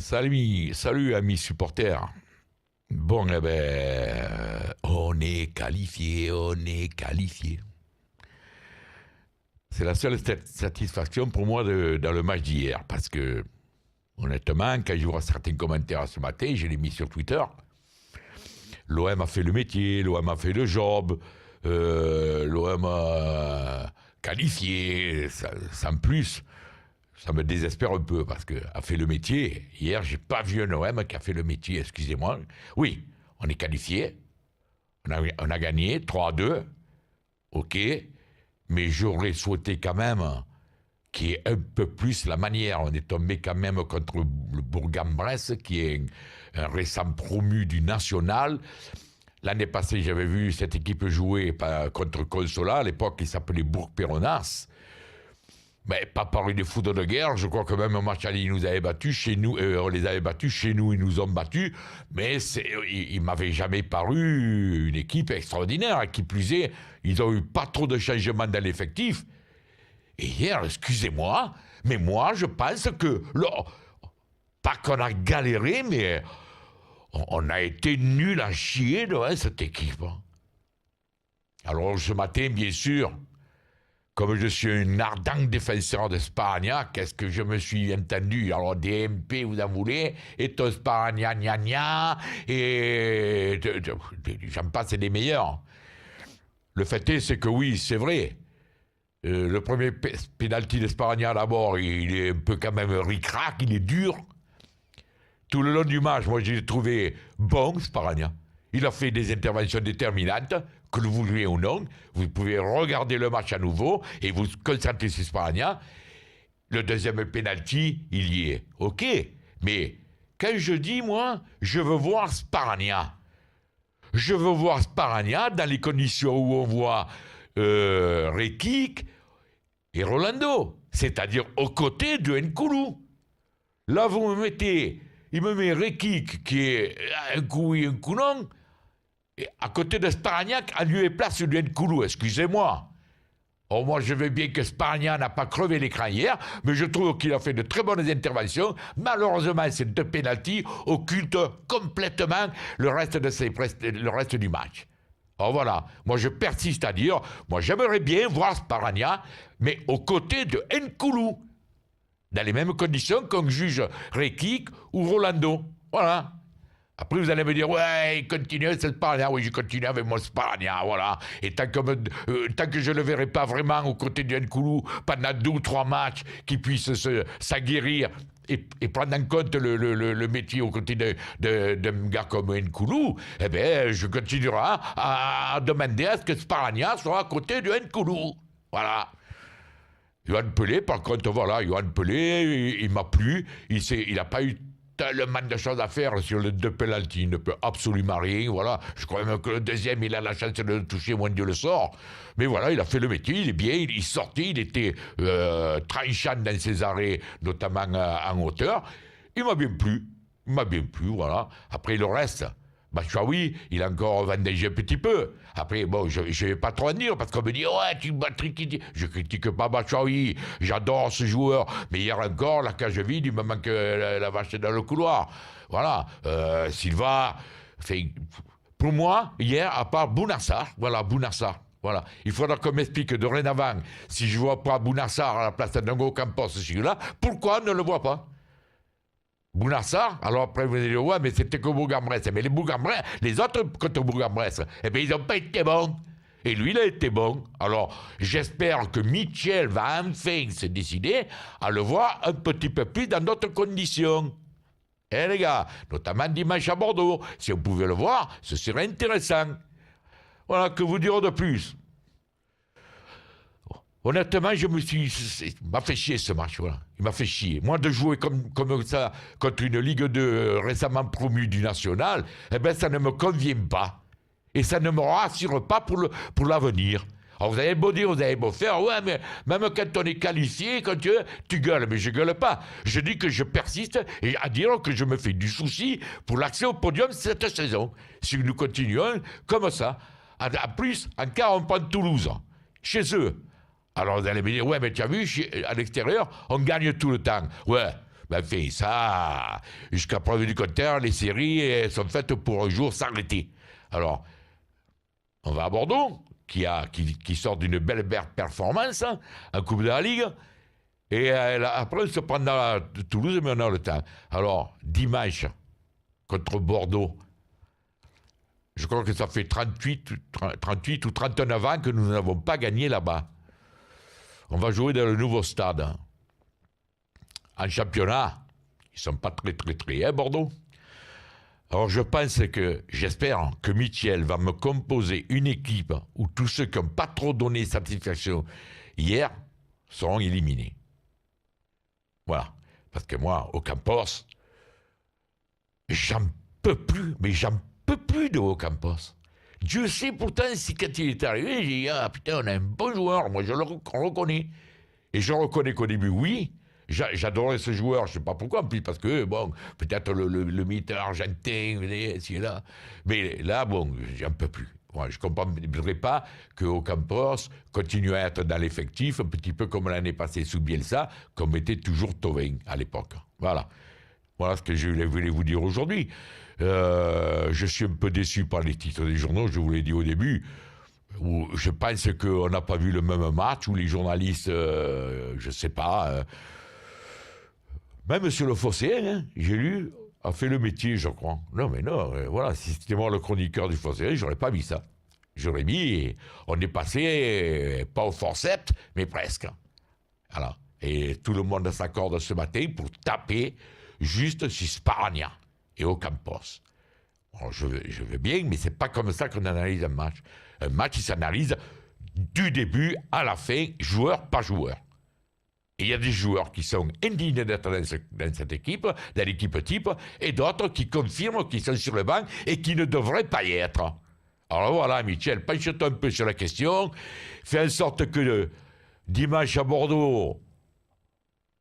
Salut amis supporters. Bon, eh ben, on est qualifié, on est qualifié. C'est la seule satisfaction pour moi dans le match d'hier, parce que, honnêtement, quand je vois certains commentaires ce matin, je l'ai mis sur Twitter, l'OM a fait le métier, l'OM a fait le job, l'OM a qualifié, sans plus. Ça me désespère un peu parce qu'a fait le métier. Hier, j'ai pas vu un OM qui a fait le métier, excusez-moi. Oui, on est qualifié, on a gagné 3-2, ok, mais j'aurais souhaité quand même qu'il y ait un peu plus la manière. On est tombé quand même contre le Bourg-en-Bresse, qui est un récent promu du national. L'année passée, j'avais vu cette équipe jouer contre Consola. À l'époque, il s'appelait Bourg-Péronas. Mais pas par une foudre de guerre, je crois que même un match aller, ils nous avaient battus, chez nous, on les avait battus, chez nous, ils nous ont battus, mais il m'avait jamais paru une équipe extraordinaire, qui plus est, ils ont eu pas trop de changements dans l'effectif. Et hier, excusez-moi, mais moi, je pense que, pas qu'on a galéré, mais on a été nuls à chier devant cette équipe. Alors, ce matin, bien sûr, comme je suis un ardent défenseur de Spagna, qu'est-ce que je me suis entendu? Alors, DMP, vous en voulez, et ton Spagna, gna gna, et j'en passe, c'est des meilleurs. Le fait est, c'est que oui, c'est vrai. Le premier pénalty de Spagna, d'abord, il est un peu quand même ric-rac, il est dur. Tout le long du match, moi, je l'ai trouvé bon, Spagna. Il a fait des interventions déterminantes, que vous jouiez ou non. Vous pouvez regarder le match à nouveau et vous concentrer sur Spagna. Le deuxième penalty, il y est. OK. Mais quand je dis, moi, je veux voir Spagna. Je veux voir Spagna dans les conditions où on voit Rekik et Rolando. C'est-à-dire aux côtés de Nkoulou. Là, vous me mettez... Il me met Rekik, qui est un coup oui, un coup non, et à côté de Sparagnac, à lieu et place de Nkoulou, excusez-moi. Oh, moi, je veux bien que Sparagnac n'a pas crevé l'écran hier, mais je trouve qu'il a fait de très bonnes interventions. Malheureusement, ces deux pénaltys occultent complètement le reste du match. Alors voilà, moi je persiste à dire, moi j'aimerais bien voir Sparagnac, mais aux côtés de Nkoulou, dans les mêmes conditions qu'on juge Rekik ou Rolando. Voilà. Après, vous allez me dire, ouais, il continue, c'est Spagna. Oui, je continue avec mon Spagna, voilà. Et tant que je ne le verrai pas vraiment aux côtés de Nkoulou pendant 2 ou 3 matchs, qu'il puisse s'aguerrir et prendre en compte le métier aux côtés d'un gars comme Nkoulou, eh bien, je continuerai à demander à ce que Spagna soit à côté de Nkoulou. Voilà. Yoann Pelé, par contre, voilà, Yoann Pelé, il m'a plu. Il n'a pas eu tellement de choses à faire sur le deux penalty. Il ne peut absolument rien. Voilà. Je crois même que le deuxième, il a la chance de le toucher, moins Dieu le sort. Mais voilà, il a fait le métier, il est bien, il sortait, il était tranchant dans ses arrêts, notamment en hauteur. Il m'a bien plu. Il m'a bien plu, voilà. Après, le reste... Batshuayi, il a encore vendangé un petit peu. Après, bon, je ne vais pas trop en dire, parce qu'on me dit, ouais, tu critiques. Je critique pas Batshuayi, j'adore ce joueur. Mais hier encore, la cage vide, il me manque la vache dans le couloir. Voilà. Silva, pour moi, hier, à part Bounassar, voilà, Bounassar. Voilà. Il faudra qu'on m'explique dorénavant, si je ne vois pas Bounassar à la place d'Ango Campos, celui-là, pourquoi on ne le voit pas? Bounassar, alors après vous allez dire, ouais, mais c'était que Bourg-en-Bresse. Mais les autres contre Bourg-en-Bresse, eh bien, ils n'ont pas été bons. Et lui, il a été bon. Alors, j'espère que Michel va enfin se décider à le voir un petit peu plus dans d'autres conditions. Eh les gars, notamment dimanche à Bordeaux. Si on pouvait le voir, ce serait intéressant. Voilà, que vous dire de plus? Honnêtement, il m'a fait chier ce match, voilà. Il m'a fait chier. Moi, de jouer comme ça contre une Ligue 2 récemment promue du national, eh ben, ça ne me convient pas. Et ça ne me rassure pas pour l'avenir. Alors, vous avez beau dire, vous avez beau faire, ouais, mais même quand on est qualifié, quand tu gueules, mais je gueule pas. Je dis que je persiste et à dire que je me fais du souci pour l'accès au podium cette saison. Si nous continuons comme ça. En plus, encore, on prend Toulouse, chez eux. Alors vous allez me dire, ouais, mais tu as vu, à l'extérieur, on gagne tout le temps. Ouais, Ben, enfin, ça, jusqu'à preuve du contraire, les séries elles sont faites pour un jour s'arrêter. Alors, on va à Bordeaux, qui sort d'une belle performance hein, en Coupe de la Ligue. Et après, on se prend dans Toulouse, mais on a le temps. Alors, dimanche, contre Bordeaux, je crois que ça fait 38 ou 39 ans que nous n'avons pas gagné là-bas. On va jouer dans le nouveau stade. En championnat, ils ne sont pas très, hein, Bordeaux. Alors je pense j'espère que Michel va me composer une équipe où tous ceux qui n'ont pas trop donné satisfaction hier seront éliminés. Voilà. Parce que moi, au Campos, j'en peux plus, mais j'en peux plus de Ocampos. Dieu sait pourtant si quand il est arrivé, j'ai dit, ah putain, on a un bon joueur, moi je le reconnais. Et je reconnais qu'au début, oui, j'adorais ce joueur, je ne sais pas pourquoi, parce que, bon, peut-être le mythe argentin, c'est là. Mais là, bon, j'en peux plus. Moi, je ne comprendrais pas qu'Ocampos continue à être dans l'effectif, un petit peu comme l'année passée sous Bielsa, comme était toujours Thauvin à l'époque. Voilà. Voilà ce que je voulais vous dire aujourd'hui. Je suis un peu déçu par les titres des journaux, je vous l'ai dit au début, où je pense qu'on n'a pas vu le même match, où les journalistes, je ne sais pas, même sur le Phocéen, hein, j'ai lu, a fait le métier, je crois. Non, mais non, voilà, si c'était moi le chroniqueur du Phocéen, j'aurais pas mis ça. J'aurais mis, on est passé, pas au forceps, mais presque. Voilà. Et tout le monde s'accorde ce matin pour taper juste sur Spagna et Ocampos. Bon, je veux bien, mais c'est pas comme ça qu'on analyse un match. Un match, il s'analyse du début à la fin, joueur par joueur. Et il y a des joueurs qui sont indignes d'être dans cette équipe, dans l'équipe type, et d'autres qui confirment qu'ils sont sur le banc et qui ne devraient pas y être. Alors voilà, Michel, penche-toi un peu sur la question, fais en sorte que dimanche à Bordeaux,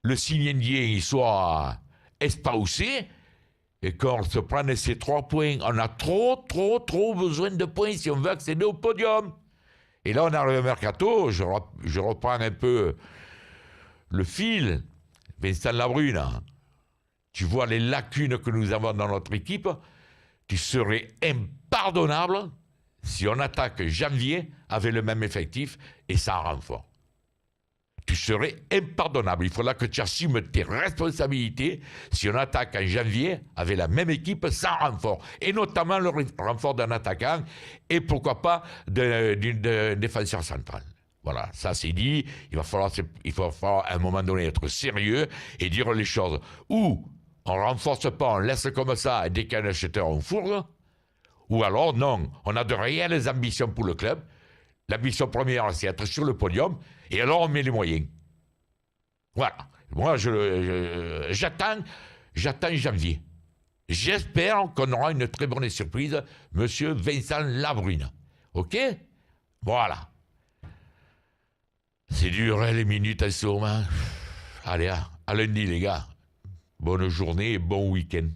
le signe indien il soit espausé, et qu'on se prenne ces 3 points. On a trop besoin de points si on veut accéder au podium. Et là, on arrive au mercato, je reprends un peu le fil. Vincent Labrune, tu vois les lacunes que nous avons dans notre équipe, qui seraient impardonnables si on attaque janvier avec le même effectif et sans renfort. Tu serais impardonnable. Il faudra que tu assumes tes responsabilités si on attaque en janvier avec la même équipe sans renfort. Et notamment le renfort d'un attaquant et pourquoi pas d'un défenseur central. Voilà, ça c'est dit. Il va falloir à un moment donné être sérieux et dire les choses. Ou on ne renforce pas, on laisse comme ça et dès qu'il y a un acheteur, on fourgue. Ou alors non, on a de réelles ambitions pour le club. L'ambition première, c'est être sur le podium. Et alors, on met les moyens. Voilà. Moi, j'attends janvier. J'espère qu'on aura une très bonne surprise, monsieur Vincent Labrune. OK? Voilà. C'est dur, hein, les minutes en ce moment. Allez, à lundi, les gars. Bonne journée et bon week-end.